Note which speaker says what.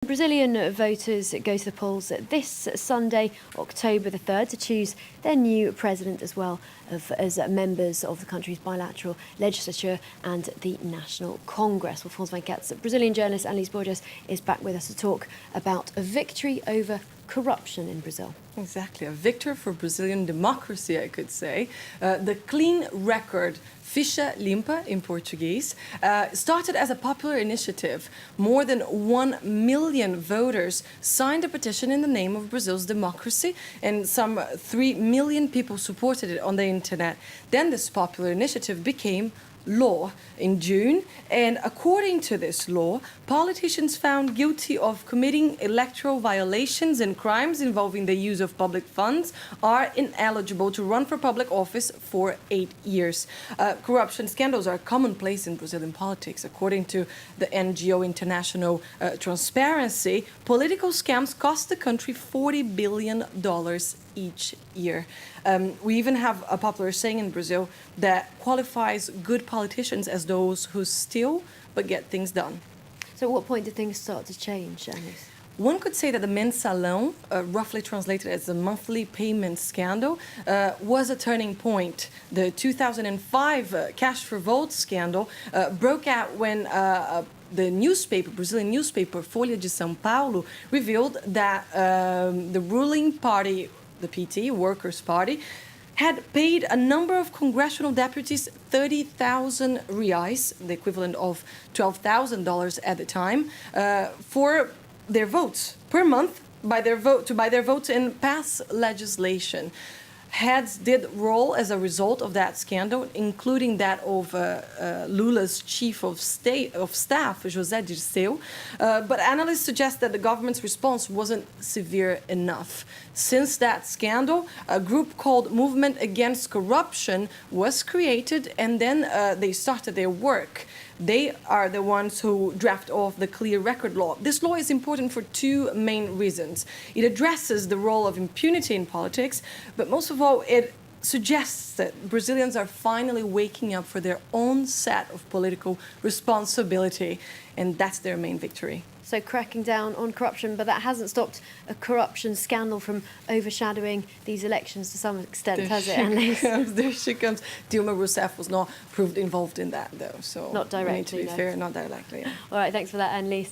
Speaker 1: Brazilian voters go to the polls this Sunday, October the 3rd, to choose their new president as well as members of the country's bilateral legislature and the National Congress. Well, Fons Venkat's Brazilian journalist Anelise Borges is back with us to talk about a victory over corruption in Brazil.
Speaker 2: Exactly, a victory for Brazilian democracy, I could say. The clean record, Ficha Limpa in Portuguese, started as a popular initiative. More than 1 million voters signed a petition in the name of Brazil's democracy, and some 3 million people supported it on the internet. Then this popular initiative became law in June, and according to this law, politicians found guilty of committing electoral violations and crimes involving the use of public funds are ineligible to run for public office for 8 years. Corruption scandals are commonplace in Brazilian politics. According to the NGO International Transparency, political scams cost the country $40 billion each year. We even have a popular saying in Brazil that qualifies good politicians as those who steal but get things done.
Speaker 1: So at what point did things start to change, Anelise?
Speaker 2: One could say that the mensalão, roughly translated as the monthly payment scandal, was a turning point. The 2005 cash for vote scandal broke out when the newspaper, Brazilian newspaper Folha de São Paulo, revealed that the ruling party, the PT, Workers' Party, had paid a number of congressional deputies 30,000 reais, the equivalent of $12,000 at the time, for their votes per month to buy their votes and pass legislation. Heads did roll as a result of that scandal, including that of Lula's chief of staff, José Dirceu. But analysts suggest that the government's response wasn't severe enough. Since that scandal, a group called Movement Against Corruption was created, and then they started their work. They are the ones who draft off the clear record law. This law is important for two main reasons. It addresses the role of impunity in politics, but most of all, it suggests that Brazilians are finally waking up for their own set of political responsibility, and that's their main victory.
Speaker 1: So cracking down on corruption, but that hasn't stopped a corruption scandal from overshadowing these elections to some extent, has it, Anelise?
Speaker 2: There she comes. Dilma Rousseff was not proved involved in that, though. So
Speaker 1: not directly,
Speaker 2: we need to be fair, not directly. Yeah.
Speaker 1: All right, thanks for that, Anelise.